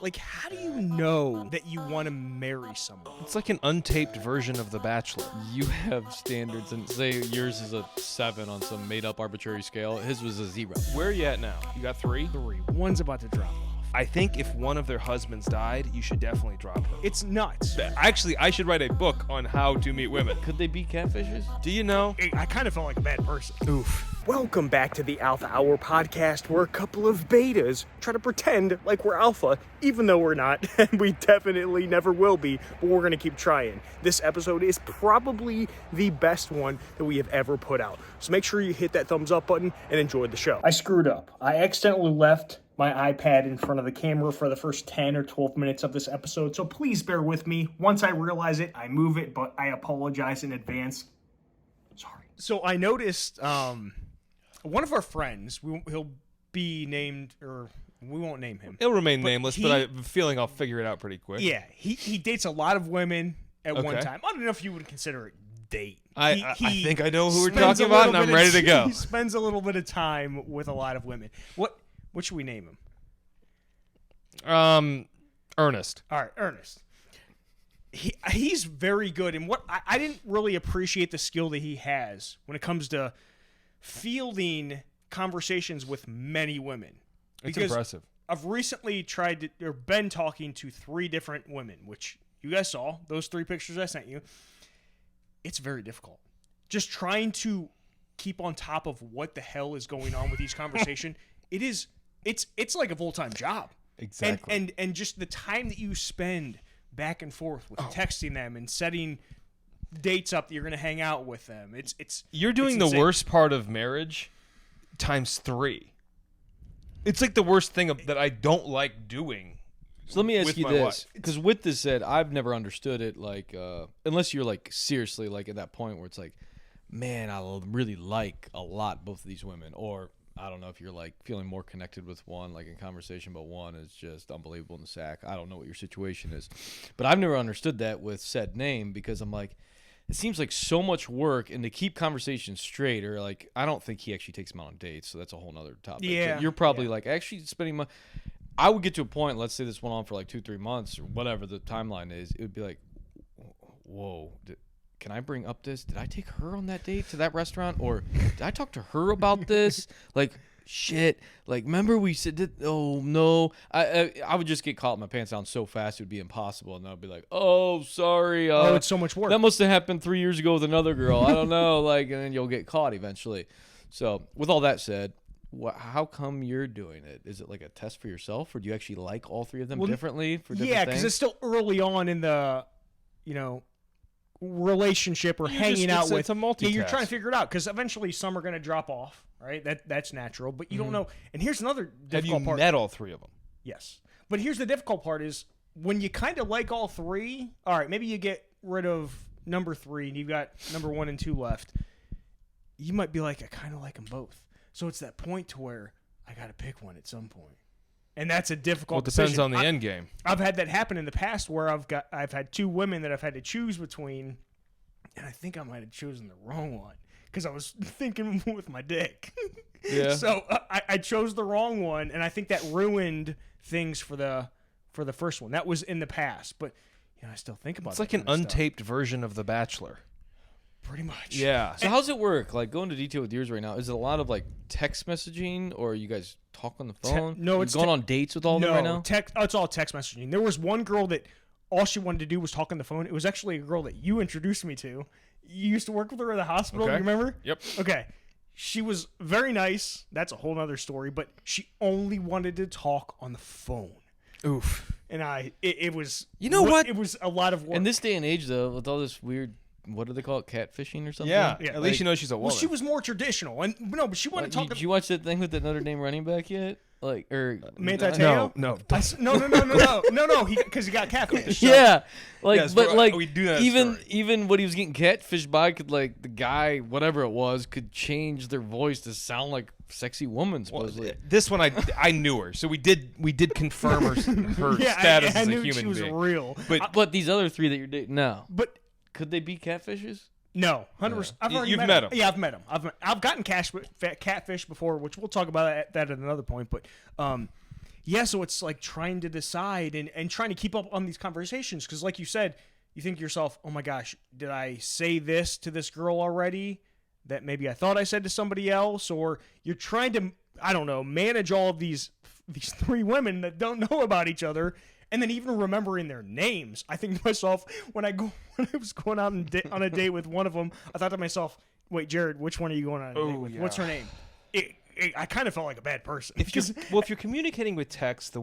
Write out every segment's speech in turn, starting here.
Like, how do you know that you want to marry someone? It's like an untaped version of The Bachelor. You have standards, and say yours is a 7 on some made-up arbitrary scale. His was a 0. Where are you at now? You got 3? 3. One's about to drop off. I think if one of their husbands died, you should definitely drop her. It's nuts. Actually, I should write a book on how to meet women. Could they be catfishes? Do you know? I kind of felt like a bad person. Oof. Welcome back to the Alpha Hour podcast, where a couple of betas try to pretend like we're alpha, even though we're not, and we definitely never will be, but we're going to keep trying. This episode is probably the best one that we have ever put out, so make sure you hit that thumbs up button and enjoy the show. I screwed up. I accidentally left my iPad in front of the camera for the first 10 or 12 minutes of this episode, so please bear with me. Once I realize it, I move it, but I apologize in advance. Sorry. So I noticed, one of our friends, he'll be named, or we won't name him. He'll remain nameless, but I have a feeling I'll figure it out pretty quick. Yeah, he dates a lot of women at one time. I don't know if you would consider it date. I think I know who we're talking about, and I'm ready to go. He spends a little bit of time with a lot of women. What should we name him? Ernest. All right, Ernest. He's very good, and what I didn't really appreciate the skill that he has when it comes to fielding conversations with many women. It's impressive. I've recently been talking to 3 different women, which you guys saw, those 3 pictures I sent you. It's very difficult. Just trying to keep on top of what the hell is going on with each conversation. It's like a full-time job. Exactly. And just the time that you spend back and forth with texting them and setting dates up that you're going to hang out with them. You're doing the worst part of marriage times 3. It's like the worst thing that I don't like doing. So let me ask you my this, wife. because with this said, I've never understood it. Like, unless you're like seriously like at that point where it's like, man, I really like a lot both of these women, or I don't know if you're like feeling more connected with one, like in conversation, but one is just unbelievable in the sack. I don't know what your situation is, but I've never understood that with said name, because I'm like, it seems like so much work, and to keep conversations straight, or like, I don't think he actually takes them out on dates, so that's a whole nother topic. Yeah. But you're probably like actually spending money. I would get to a point, let's say this went on for like 2-3 months or whatever the timeline is, it would be like, whoa, can I bring up this? Did I take her on that date to that restaurant? Or did I talk to her about this? Like, shit. Like, remember we said, oh, no. I would just get caught with my pants down so fast it would be impossible. And I'd be like, oh, sorry. It's so much work. That must have happened 3 years ago with another girl. I don't know. Like, and then you'll get caught eventually. So, with all that said, how come you're doing it? Is it like a test for yourself, or do you actually like all 3 of them differently for different things? Yeah, because it's still early on in the, relationship or hanging out with. It's a multitask. Yeah, you're trying to figure it out, because eventually some are going to drop off, right? That's natural, but you don't know. And here's another difficult part. Have you met all 3 of them? Yes. But here's the difficult part is when you kind of like all 3, all right, maybe you get rid of number 3 and you've got number 1 and 2 left. You might be like, I kind of like them both. So it's that point to where I got to pick one at some point. And that's a difficult decision. decision. Depends on the end game. I've had that happen in the past where I've had 2 women that I've had to choose between, and I think I might have chosen the wrong one because I was thinking with my dick. Yeah. So I chose the wrong one, and I think that ruined things for the first one. That was in the past, but I still think about it. It's like an untaped version of The Bachelor. Pretty much. Yeah. So how's it work? Like, go into detail with yours right now. Is it a lot of like text messaging, or you guys talk on the phone? No, it's going on dates with all of them right now? It's all text messaging. There was one girl that all she wanted to do was talk on the phone. It was actually a girl that you introduced me to. You used to work with her at the hospital. Okay. You remember? Yep. Okay. She was very nice. That's a whole other story. But she only wanted to talk on the phone. Oof. And it was. You know what? It was a lot of work. In this day and age, though, with all this weird, what do they call it, catfishing or something? Yeah. Yeah, At least you know she's a woman. Well, she was more traditional, but she wanted to talk. Did you watch that thing with the Notre Dame running back yet? Like, or Manti Te'o? No. No, because he got catfished. So. Yeah, like, Yes, but like, we do that even what he was getting catfished by could, like, the guy, whatever it was, could change their voice to sound like sexy woman supposedly. This one I knew her, so we did confirm her status I as a knew human she was being. real. But these other 3 that you're dating now, But could they be catfishes? no, 100%. I've already You've met met him. him. Yeah, I've met him. I've gotten catfish before, which we'll talk about that at another point. But Yeah, so it's like trying to decide and trying to keep up on these conversations. Because like you said, you think to yourself, oh my gosh, did I say this to this girl already that maybe I thought I said to somebody else? Or you're trying to, I don't know, manage all of these three women that don't know about each other. And then even remembering their names. I think to myself, when I was going out on a date with one of them, I thought to myself, wait, Jarrad, which one are you going on a date with? Yeah. What's her name? I kind of felt like a bad person. If you're communicating with text,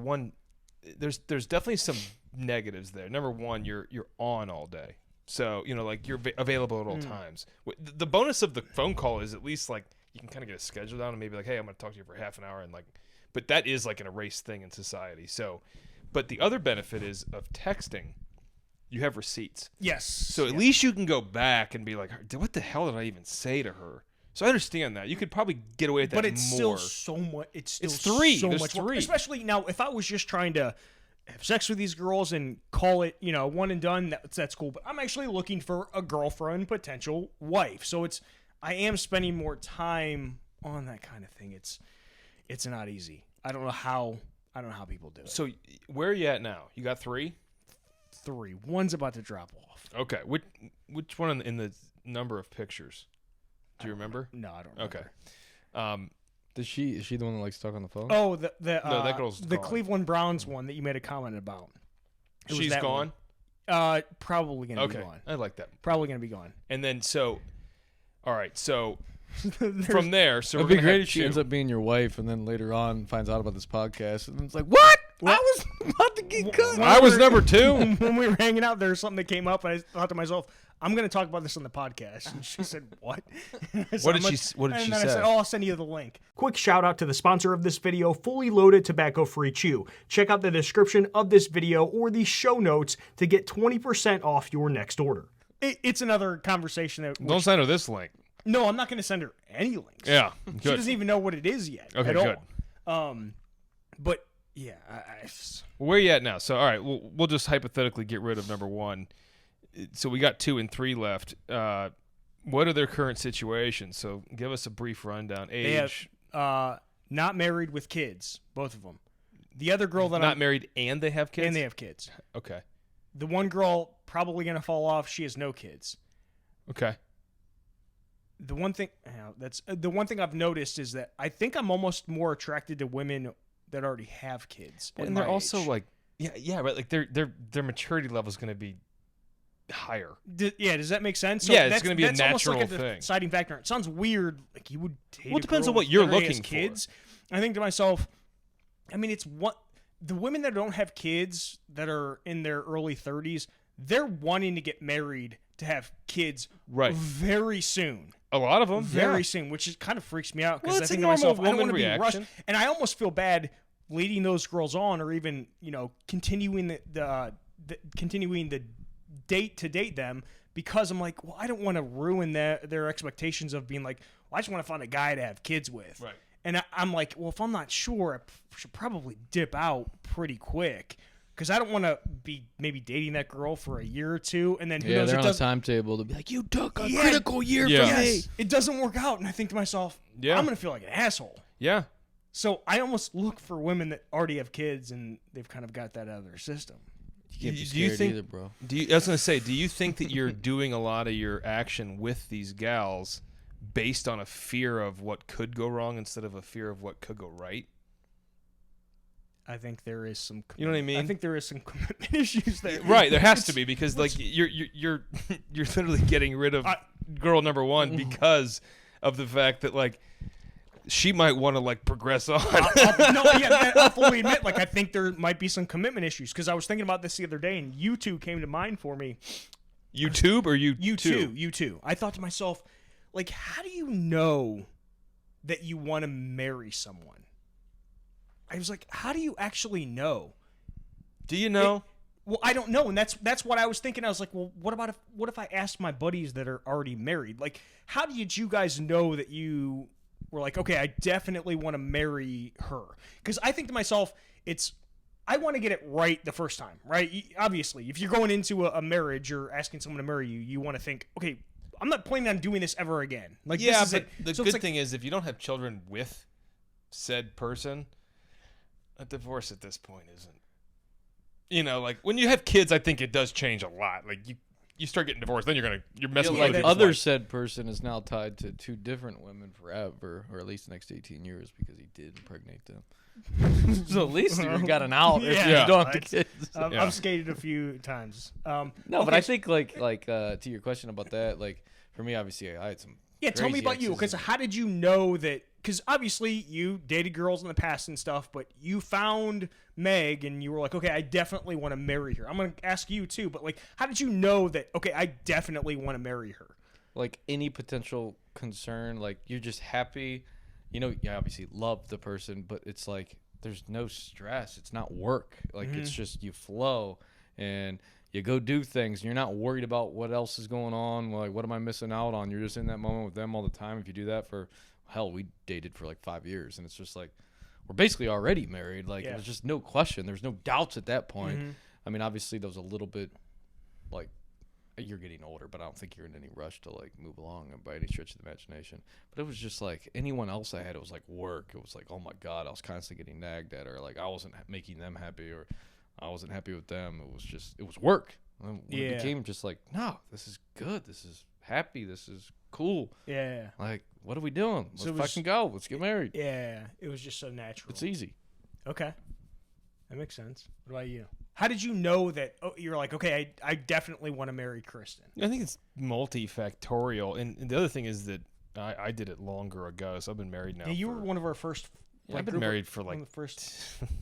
there's definitely some negatives there. Number one, you're on all day, so like you're available at all times. The bonus of the phone call is at least like you can kind of get a schedule down and maybe like, hey, I'm going to talk to you for half an hour, and like, but that is like an erased thing in society. So, but the other benefit is of texting, you have receipts. Yes. So at least you can go back and be like, what the hell did I even say to her? So I understand that. You could probably get away with that more. But it's still so much. It's three. So There's much three. work. Especially now, if I was just trying to have sex with these girls and call it, one and done, that's cool. But I'm actually looking for a girlfriend, potential wife. So I am spending more time on that kind of thing. It's not easy. I don't know how people do it. So where are you at now? You got 3? 3. One's about to drop off. Okay. Which one in the number of pictures? Do you remember? No, I don't remember. Okay. Is she the one that likes to talk on the phone? Oh, no, that girl's the gone. Cleveland Browns one that you made a comment about. She's gone? Probably going to be Okay. gone. I like that. Probably going to be gone. And then all right, so from there, so It'd we're be gonna great have if she 2. ends up being your wife, and then later on finds out about this podcast, and it's like, what? I was about to get cut. I was number 2. When we were hanging out, there was something that came up, and I thought to myself, I'm going to talk about this on the podcast. And she said, what? What did she say? And then I said, I'll send you the link. Quick shout out to the sponsor of this video, Fully Loaded Tobacco-Free Chew. Check out the description of this video or the show notes to get 20% off your next order. It's another conversation that... Don't send her this link. No, I'm not going to send her any links. Yeah, She good. doesn't even know what it is yet Okay, at good. all. But, yeah, Where are you at now? So, all right, we'll just hypothetically get rid of number 1. So we got 2 and 3 left. What are their current situations? So give us a brief rundown. Age. They have, not married with kids, both of them. The other girl that not married and they have kids? And they have kids. Okay. The one girl probably going to fall off. She has no kids. Okay. The one thing the one thing I've noticed is that I think I'm almost more attracted to women that already have kids. And they're also like, yeah, right. Like their maturity level is going to be higher. Does that make sense? So yeah, it's going to be a natural almost like thing. A deciding factor. It sounds weird. Like you would date Well, it depends a on girl what you're that already looking has kids. I think to myself, I mean, the women that don't have kids that are in their early 30s, they're wanting to get married to have kids very soon. A lot of them, very soon, which kind of freaks me out because Well, I it's think a to myself, I normal don't want to woman be rushed, reaction. and I almost feel bad leading those girls on, or even continuing the date to date them, because I'm like, well, I don't want to ruin their expectations of being like, well, I just want to find a guy to have kids with, right? And I'm like, well, if I'm not sure, I should probably dip out pretty quick. Because I don't want to be maybe dating that girl for a year or two, and then who knows? They're It on a doesn't. timetable to be like, you took a critical year from me. It doesn't work out, and I think to myself, Yeah. I'm gonna feel like an asshole. Yeah. So I almost look for women that already have kids, and they've kind of got that out of their system. You can't be Do you scared think- either, bro. I was going to say, do you think that you're doing a lot of your action with these gals based on a fear of what could go wrong instead of a fear of what could go right? I think there is some. You know what I mean? I think there is some commitment issues there. Right, there has to be, because like you're literally getting rid of girl number 1 because of the fact that like she might want to like progress on. I'll fully admit, like I think there might be some commitment issues, because I was thinking about this the other day, and U2 came to mind for me. YouTube or U2. I thought to myself, like, how do you know that you want to marry someone? I was like, how do you actually know? Do you know? Well, I don't know, and that's what I was thinking. I was like, well, what if I asked my buddies that are already married? Like, how did you guys know that you were like, okay, I definitely want to marry her? Because I think to myself, I want to get it right the first time, right? Obviously, if you're going into a marriage or asking someone to marry you, you want to think, okay, I'm not planning on doing this ever again. Like, this is but it. the So good it's thing is if you don't have children with said person, a divorce at this point isn't. You know, like when you have kids, I think it does change a lot. Like you start getting divorced, then you're messing with like other the people's other lives. said person is now tied to 2 different women forever, or at least the next 18 years because he did impregnate them. So at least you got an out if Yeah. you don't have the kids. Yeah. I've skated a few times. No, okay, but I think like to your question about that, like for me, obviously, I had some. Yeah, tell me crazy about you, exes because and- how did you know that? Because obviously you dated girls in the past and stuff, but you found Meg and you were like, okay, I definitely want to marry her. I'm going to ask you too, but like, how did you know that, okay, I definitely want to marry her? like any potential concern, like you're just happy, you obviously love the person, but it's like there's no stress. It's not work. Like it's just you flow and you go do things. And you're not worried about what else is going on. Like, what am I missing out on? You're just in that moment with them all the time. If you do that for, hell, we dated for like 5 years, and it's just like we're basically already married. Like, Yeah. it was just no question. There's no doubts at that point. I mean, obviously, there was a little bit like you're getting older, but I don't think you're in any rush to like move along by any stretch of the imagination. But it was just like anyone else I had, it was like work. It was like, oh my God, I was constantly getting nagged at, or like I wasn't making them happy, or I wasn't happy with them. It was work. And when Yeah. it became just like, no, this is good. This is happy. This is cool. Yeah. Like, what are we doing? Let's So it was- fucking go. Let's get married. Yeah. It was just so natural. It's easy. Okay. That makes sense. What about you? How did you know that you're like, okay, I definitely want to marry Kristen? I think it's multifactorial, and the other thing is that I did it longer ago, so I've been married now. Yeah, you were one of our first. I've been group of- married for one like of the first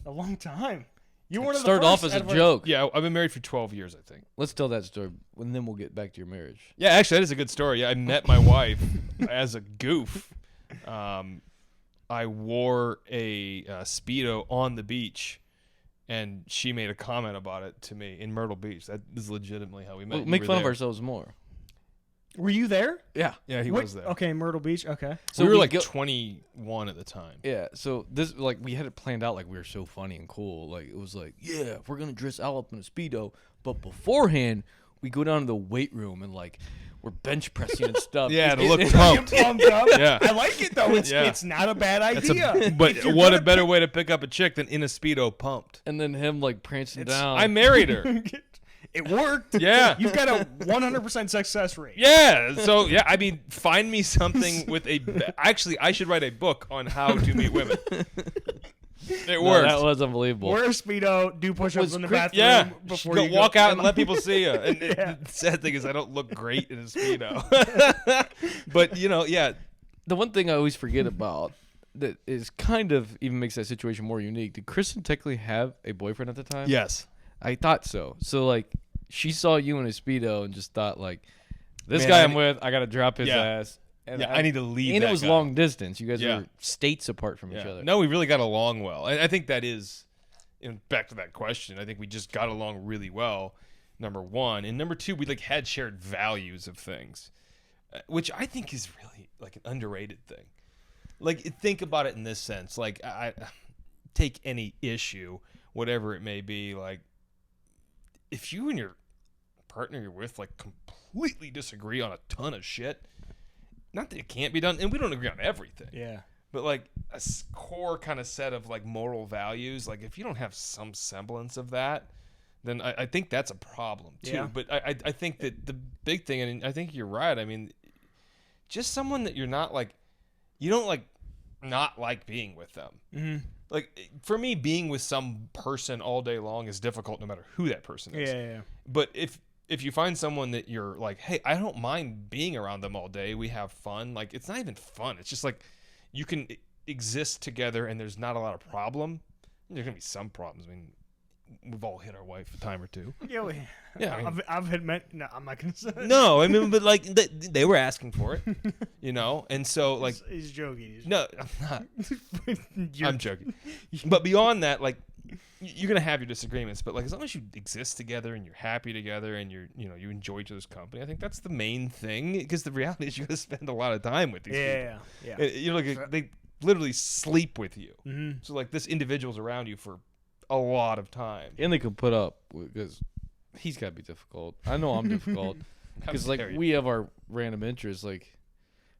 a long time. You were one of the Start first off as a out of our- joke. yeah, I've been married for 12 years, I think. Let's tell that story, and then we'll get back to your marriage. Yeah, actually, that is a good story. Yeah, I met my wife as a goof. I wore a Speedo on the beach, and she made a comment about it to me in Myrtle Beach. That is legitimately how we met. We'll You make were fun of there. ourselves more. Were you there? Yeah. Yeah, he What- was there. Okay, Myrtle Beach. Okay. So we were like go- 21 at the time. Yeah, so this, like, we had it planned out like we were so funny and cool. Like, it was like, yeah, we're going to dress Al up in a Speedo. But beforehand, we go down to the weight room and, like, we're bench pressing and stuff. Yeah, to It- look it- pumped. Pumped up. Yeah. I like it though. It's Yeah. it's not a bad That's idea. but If you're what a gonna better way to pick up a chick than in a Speedo pumped. And then him, like, prancing down. I married her. It worked. Yeah. You've got a 100% success rate. Yeah. So, yeah, I mean, find me something with actually, I should write a book on how to meet women. It No, works. that was unbelievable. Wear a Speedo, do push-ups Was in the Chris- bathroom Yeah, before go you walk go. out and let people see you. And Yeah. the sad thing is, I don't look great in a Speedo. But yeah, The one thing I always forget about that is kind of even makes that situation more unique. Did Kristen technically have a boyfriend at the time? yes, I thought so. So, like, she saw you in a Speedo and just thought, like, this Man, guy I I'm need- with, I got to drop his Yeah. ass. And I need to leave. And that it was guy. long distance. You guys Yeah. were states apart from each Yeah. other. No, we really got along well. I think that is, back to that question. I think we just got along really well. Number one, and number two, we like had shared values of things, which I think is really like an underrated thing. Like, think about it in this sense. Like, I take any issue, whatever it may be. Like, if you and your partner you're with like completely disagree on a ton of shit, not that it can't be done, and we don't agree on everything. Yeah. But like a core kind of set of like moral values, like if you don't have some semblance of that, then I think that's a problem too. Yeah. But I think that the big thing, and I think you're right. I mean, just someone that you're not like, you don't like not like being with them. Mm-hmm. Like for me, being with some person all day long is difficult, no matter who that person is. Yeah. But if you find someone that you're like, hey, I don't mind being around them all day, we have fun. Like, it's not even fun. It's just like you can exist together and there's not a lot of problem. There's gonna be some problems. I mean, we've all hit our wife a time or two. Yeah. Yeah, I mean- I've admit. No, I'm not gonna say. No, I mean, but like they were asking for it, and so like He's joking. He's no, I'm not. You're- I'm joking. But beyond that, like you're gonna have your disagreements, but like as long as you exist together and you're happy together and you enjoy each other's company, I think that's the main thing. Because the reality is you gotta spend a lot of time with these Yeah. people. Like they literally sleep with you. Mm-hmm. So like this individual's around you for a lot of time. And they could put up because he's got to be difficult. I know I'm difficult because like dare you. we have our random interests. Like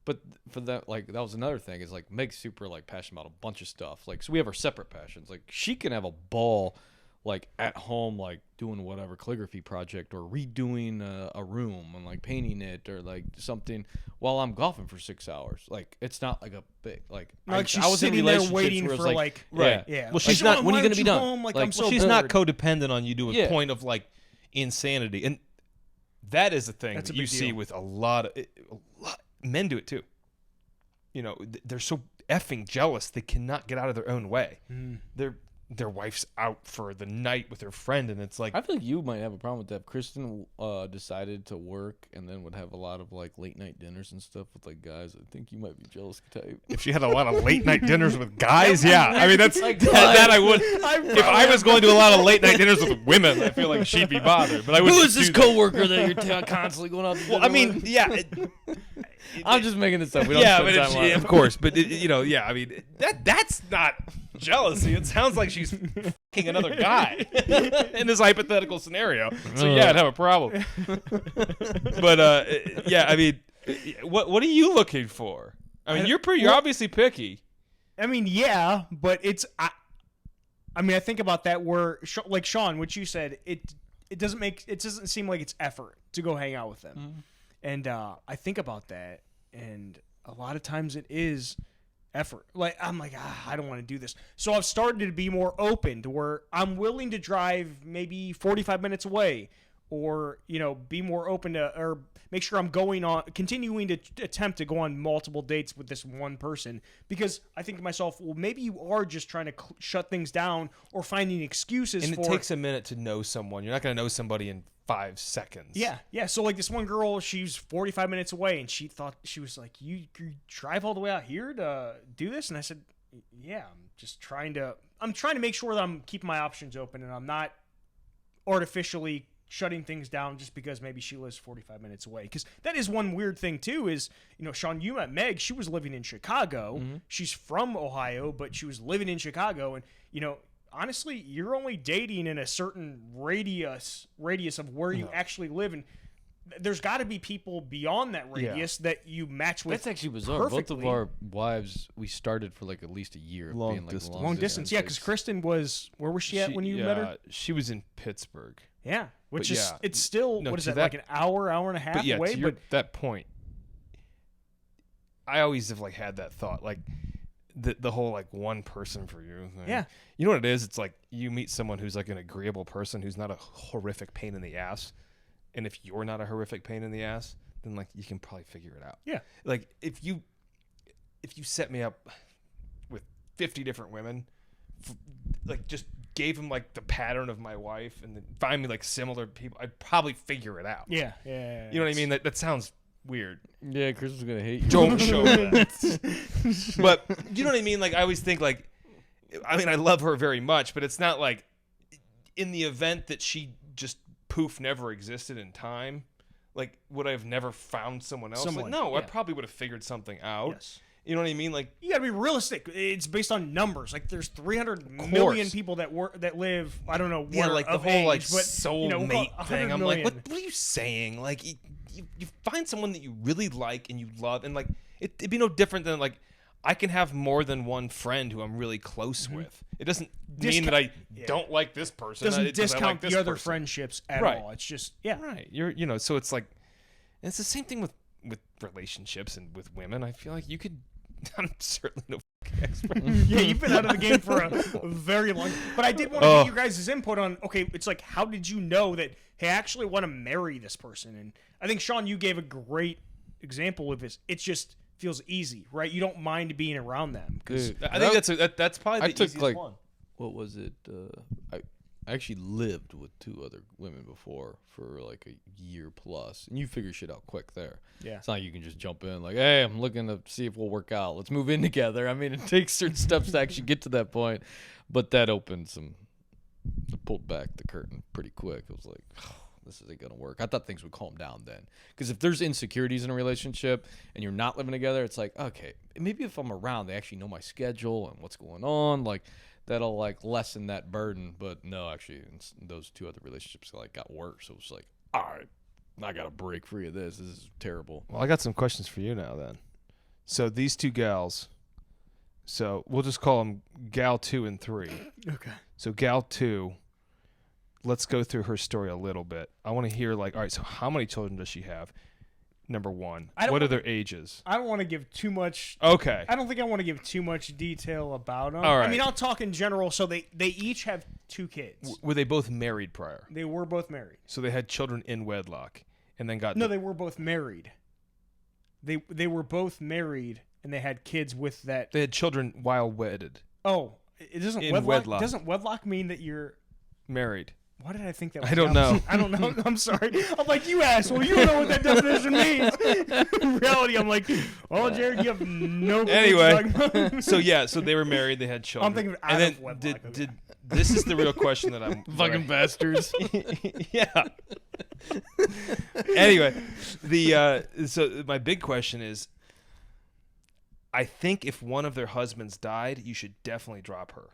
But for that, like, that was another thing is like Meg's super like passionate about a bunch of stuff. Like, so we have our separate passions. Like, she can have a ball, like at home, like doing whatever calligraphy project or redoing a room and like painting it or like something while I'm golfing for 6 hours. Like, it's not like a big like. Like she's I was in sitting there relationships waiting where it for was like, right. yeah. Well, she's not. when are you gonna be done? Home? Like, Like, I'm so She's not bored. codependent on you to a Yeah. point of like insanity, and that is the thing That's a that you big see deal. with a lot of men do it too. You know, they're so effing jealous they cannot get out of their own way. Their wife's out for the night with her friend, and it's like, I feel like you might have a problem with that. If Kristen decided to work and then would have a lot of like late night dinners and stuff with like guys, I think you might be jealous type. if she had a lot of late night dinners with guys, yeah. I mean, that's Like, that I would. If I was going to a lot of late night dinners with women, I feel like she'd be bothered. But I would. Who is this coworker that you're constantly going out to dinner Well, I mean, with? yeah. I'm just making this up. We don't Yeah, spend but time on it. of course, but I mean, that's not jealousy. It sounds like she's fucking another guy in this hypothetical scenario. So yeah, I'd have a problem. But yeah, I mean, what are you looking for? I mean, you're obviously picky. I mean, yeah, but it's I mean, I think about that where like Sean, what you said, it doesn't seem like it's effort to go hang out with them. And I think about that, and a lot of times it is effort. Like, I'm like, I don't want to do this. So I've started to be more open to where I'm willing to drive maybe 45 minutes away, or, be more open to, or make sure I'm continuing to attempt to go on multiple dates with this one person, because I think to myself, well, maybe you are just trying to shut things down or finding excuses And for it takes a minute to know someone. You're not going to know somebody in 5 seconds. Yeah. So like this one girl, she's 45 minutes away, and she was like, you drive all the way out here to do this? And I said, yeah, I'm trying to make sure that I'm keeping my options open, and I'm not artificially shutting things down just because maybe she lives 45 minutes away. Because that is one weird thing too is, Sean, you met Meg, she was living in Chicago. She's from Ohio, but she was living in Chicago, and honestly, you're only dating in a certain radius of where you actually live, and there's got to be people beyond that radius that you match with. That's actually bizarre. Perfectly. Both of our wives, we started for like at least a year of Long being like distance. Long distance, yeah, because Kristen was, where was she at when you met her? She was in Pittsburgh. Yeah, which But is, yeah, it's still, no, what is to that, like an hour and a half But yeah, away? to that point, I always have like had that thought, like the whole like one person for you thing. Yeah. You know what it is? It's like you meet someone who's like an agreeable person who's not a horrific pain in the ass. And if you're not a horrific pain in the ass, then like you can probably figure it out. Yeah. Like if you set me up with 50 different women, like just gave them like the pattern of my wife and then find me like similar people, I'd probably figure it out. Yeah. You know what I mean? That sounds weird. Yeah, Chris was gonna hate you. Don't show that. But you know what I mean? Like I always think like, I mean, I love her very much, but it's not like in the event that she just poof never existed in time, like would I have never found someone else? Someone, Like, no, I yeah. probably would have figured something out. Yes. You know what I mean? Like You got to be realistic. It's based on numbers. Like there's 300 course. million people that live. I don't know. yeah, where like the of whole age, like but, soulmate we'll call it thing. 100 I'm like, million. what are you saying? Like you find someone that you really like and you love, and like it'd be no different than like I can have more than one friend who I'm really close with. It doesn't mean that I don't like this person. Doesn't It's just I discount like this the other person. friendships at Right. all. It's just Right. So it's like, and it's the same thing with relationships and with women. I feel like you could. I'm certainly no fucking expert. Yeah, you've been out of the game for a very long. But I did want to get your guys' input on. Okay, it's like, how did you know that? Hey, I actually want to marry this person. And I think Sean, you gave a great example of this. It just feels easy, right? You don't mind being around them. Dude, I think that's probably the I took easiest like one. what was it? I actually lived with 2 other women before for like a year plus, and you figure shit out quick there. Yeah. It's not like you can just jump in like, hey, I'm looking to see if we'll work out. Let's move in together. I mean, it takes certain steps to actually get to that point, but that opened pulled back the curtain pretty quick. It was like, this isn't gonna work. I thought things would calm down then, because if there's insecurities in a relationship and you're not living together, it's like, okay, maybe if I'm around, they actually know my schedule and what's going on, like. That'll like lessen that burden. But no, actually, those 2 other relationships like got worse. It was like, all right, I got to break free of this. This is terrible. Well, I got some questions for you now then. So these two gals. So we'll just call them Gal 2 and 3. Okay. So Gal 2, let's go through her story a little bit. I want to hear all right, so how many children does she have? Number one. What are their ages? I don't want to give too much. Okay. I don't think I want to give too much detail about them. All right. I mean, I'll talk in general. So they each have 2 kids. Were they both married prior? They were both married. So they had children in wedlock and then got... No, they were both married. They were both married and they had kids with that. They had children while wedded. Oh, it doesn't In wedlock. wedlock. Doesn't wedlock mean that you're Married. Why did I think that was I don't know. I don't know. I'm sorry. I'm like, you asshole. You don't know what that definition means. In reality, I'm like, oh, Jared, you have no clue Anyway, what you're talking about. so they were married. They had children. I'm thinking of and out then of wedlock. did this is the real question that I'm Fucking bastards. yeah. Anyway, so my big question is, I think if one of their husbands died, you should definitely drop her.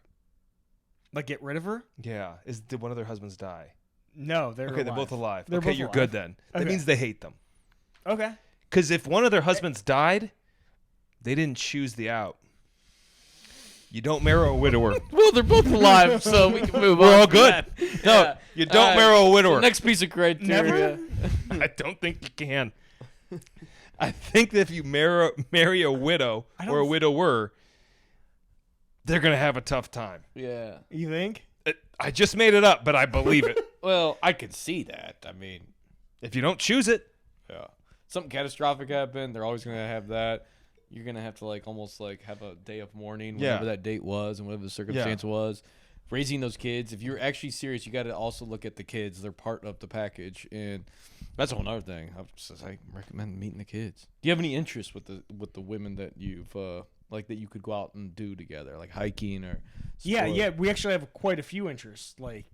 Like, get rid of her? Yeah. Did one of their husbands die? No, they're Okay, alive. they're both alive. They're okay, both you're alive. good then. That Okay. means they hate them. Okay. Because if one of their husbands died, they didn't choose the out. You don't marry a widower. Well, they're both alive, so we can move on. We're all from good. that. No, Yeah. you don't marry a widower. Next piece of criteria. I don't think you can. I think that if you marry a widow or a widower, they're going to have a tough time. Yeah. You think? I just made it up, but I believe it. Well, I could see that. I mean, If you don't choose it, yeah. Something catastrophic happened. They're always going to have that. You're going to have to almost have a day of mourning, whatever that date was and whatever the circumstance was. Raising those kids. If you're actually serious, you got to also look at the kids. They're part of the package. And that's a whole other thing. I recommend meeting the kids. Do you have any interest with the women that you've that you could go out and do together, like hiking or sport? Yeah. We actually have quite a few interests, like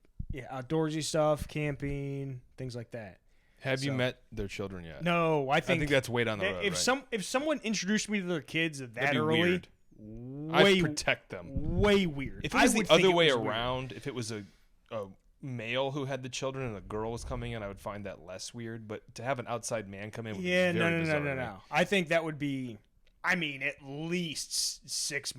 outdoorsy stuff, camping, things like that. have you met their children yet? No, I think that's way down the road. If someone introduced me to their kids that That'd be early, weird. I'd protect them. Way weird. If it was I the would think other it way was weird. around, if it was a male who had the children and a girl was coming in, I would find that less weird. But to have an outside man come in would be very bizarre to me. No. I think that would be, I mean, at least 6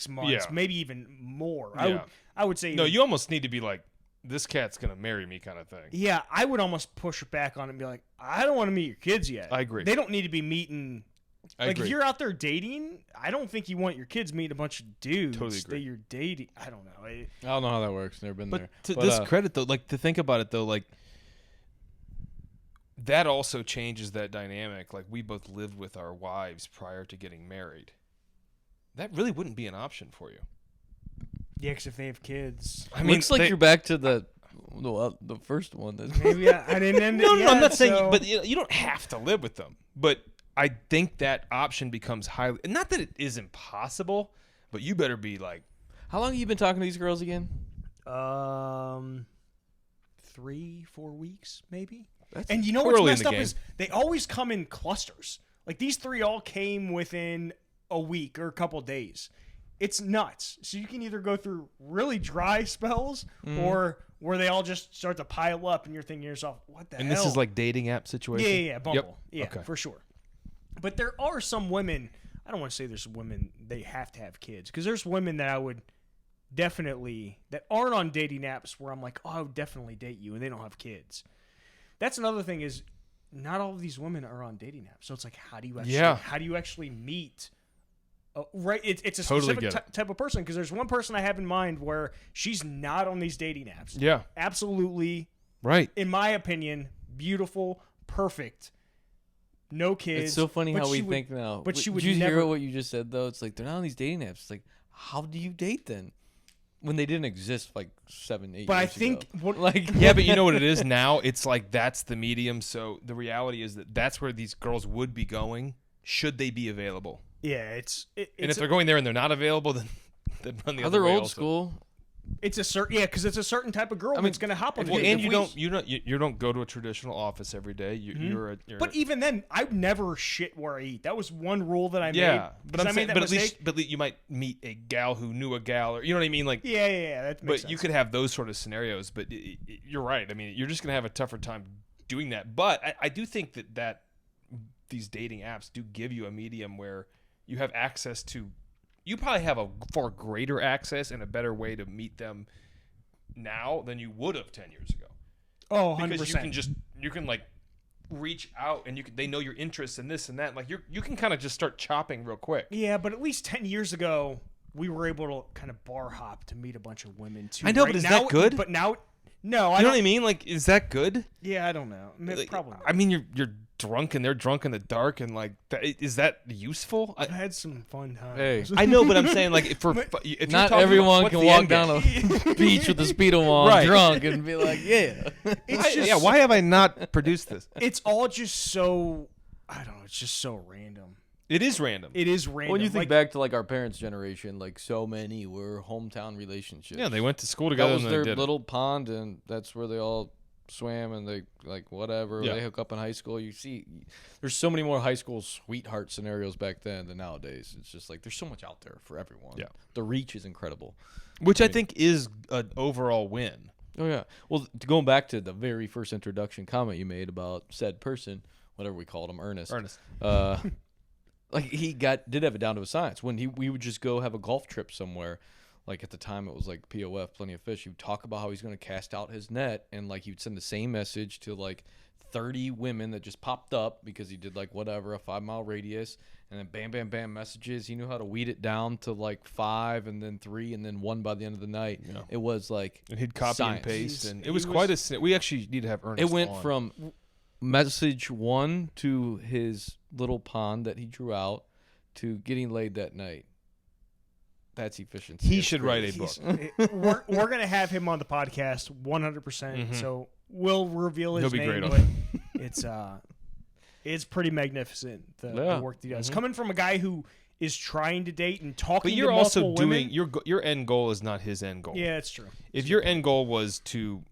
months, Yeah. maybe even more. Yeah. I would say No, you almost need to be like, this cat's gonna marry me kind of thing. Yeah, I would almost push back on it and be like, I don't want to meet your kids yet. I agree. They don't need to be meeting. I Like, agree. if you're out there dating, I don't think you want your kids meeting a bunch of dudes Totally agree. that you're dating. I don't know. I don't know how that works. Never been But there. to this credit though, like to think about it though, like that also changes that dynamic. Like we both lived with our wives prior to getting married. That really wouldn't be an option for you. Yeah, because if they have kids. I mean, looks like you're back to the first one. Maybe I didn't end it No, yet, I'm not saying, so- but you don't have to live with them. But I think that option becomes highly, not that it is impossible, but you better be like, How long have you been talking to these girls again? 3-4 weeks, maybe. That's And you know early what's in messed the up game. is they always come in clusters. Like these 3 all came within a week or a couple days. It's nuts. So you can either go through really dry spells or where they all just start to pile up and you're thinking to yourself, what the hell? and this is like dating app situation. Yeah, Bumble. Yep. Yeah, Okay. for sure. But there are some women, I don't want to say there's women they have to have kids, because there's women that I would definitely, that aren't on dating apps where I'm like, oh, I would definitely date you, and they don't have kids. That's another thing is not all of these women are on dating apps. So it's like, how do you actually meet? Right, it's a Totally specific type of person, because there's one person I have in mind where she's not on these dating apps. Yeah. Absolutely, Right. in my opinion, beautiful, perfect, no kids. It's so funny but how we she would- think now. But she would Did you never. hear what you just said though? It's like they're not on these dating apps. It's like, how do you date then? When they didn't exist like 7-8 But I years think ago. what, Like Yeah, but you know what it is now? It's like that's the medium. So the reality is that's where these girls would be going should they be available. yeah, it's And if it's they're going there and they're not available, then run the other they're way old also. school. it's a certain because it's a certain type of girl that's gonna hop on. Well, the and dating you apps. don't go to a traditional office every day. You're But even then, I never shit where I eat. That was one rule that I made. yeah. But 'cause I'm I saying, made that but at mistake. least you might meet a gal who knew a gal, or you know what I mean, like. Yeah, that makes But you sense. could have those sort of scenarios. But you're right. I mean, you're just gonna have a tougher time doing that. But I do think that these dating apps do give you a medium where you have access to. You probably have a far greater access and a better way to meet them now than you would have 10 years ago. Oh, 100%. Because you can like reach out and they know your interests and this and that. Like you can kind of just start chopping real quick. Yeah, but at least 10 years ago, we were able to kind of bar hop to meet a bunch of women too. I know, but is that good? But now, no, You know what I mean? Like, is that good? Yeah, I don't know. Probably not. I mean, you're drunk and they're drunk in the dark, and like, is that useful? I've had some fun times. Hey. I know, but I'm saying like, if Not everyone can walk down a beach with a Speedo on Right. drunk and be like, yeah. Why have I not produced this? It's all just so, I don't know, it's just so random. It is random. It is random. When you think back to like our parents' generation, like so many were hometown relationships. Yeah, they went to school together. That was and their they did little pond, and that's where they all swam and they like whatever. Yeah. They hook up in high school. You see, there's so many more high school sweetheart scenarios back then than nowadays. It's just like there's so much out there for everyone. Yeah. The reach is incredible. Which I think is an overall win. Oh yeah. Well, going back to the very first introduction comment you made about said person, whatever we called him, Ernest. Like he did have it down to a science. When we would just go have a golf trip somewhere, like at the time it was like POF, Plenty of Fish. He would talk about how he's going to cast out his net, and like he would send the same message to like 30 women that just popped up because he did like whatever, a 5-mile radius, and then bam, bam, bam messages. He knew how to weed it down to like 5 and then 3 and then 1 by the end of the night. Yeah. It was like And he'd copy science. and paste, and He it was was- quite a. We actually need to have Ernest. It went on. from message 1 to his little pond that he drew out to getting laid that night. That's efficiency. He That's should great. write a book. we're gonna have him on the podcast 100%. So we'll reveal his He'll be name. great on But it's pretty magnificent the Yeah. work that he does. Coming from a guy who is trying to date and talking But you're to also multiple women. doing your end goal is not his end goal. Yeah, it's true. If your end goal was to,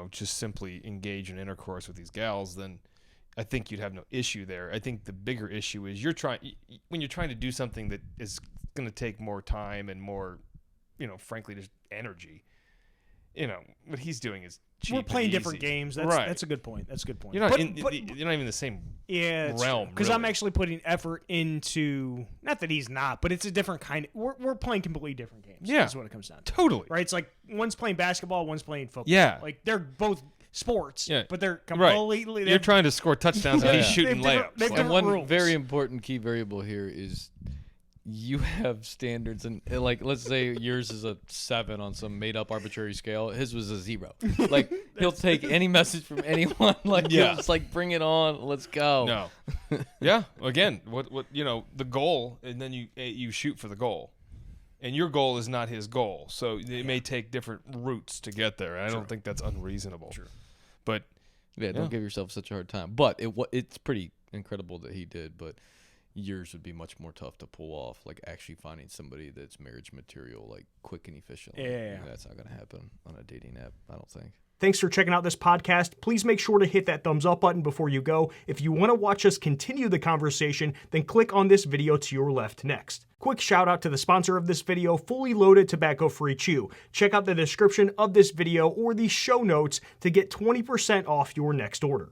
just simply engage in intercourse with these gals, then I think you'd have no issue there. I think the bigger issue is when you're trying to do something that is going to take more time and more, frankly, just energy. What he's doing is cheap. We're playing and different easy. games. That's Right. that's a good point. That's a good point. You're not But- you're not even in the same yeah, realm, because I'm really. actually putting effort into. Not that he's not, but it's a different kind. We're playing completely different games. Yeah. That's what it comes down to. totally. Right? It's like one's playing basketball, one's playing football. Yeah. Like they're both sports. Yeah. But they're Right. completely. You're trying to score touchdowns and Yeah. he's shooting They've different- layups. they've Like, And different one rules. very important key variable here is you have standards, and like let's say yours is a 7 on some made up arbitrary scale. His was a 0. Like he'll take any message from anyone. Like Yeah. he'll just like bring it on. Let's go. No. Yeah. Again, what the goal, and then you shoot for the goal, and your goal is not his goal, so it may take different routes to get there. I don't think that's unreasonable. True. But Yeah, don't give yourself such a hard time. But it's pretty incredible that he did. But yours would be much more tough to pull off. Like actually finding somebody that's marriage material, like quick and efficient. Like, Yeah. that's not gonna happen on a dating app. I don't think. Thanks for checking out this podcast. Please make sure to hit that thumbs up button before you go. If you want to watch us continue the conversation, then click on this video to your left next. Quick shout out to the sponsor of this video, Fully Loaded Tobacco-Free Chew. Check out the description of this video or the show notes to get 20% off your next order.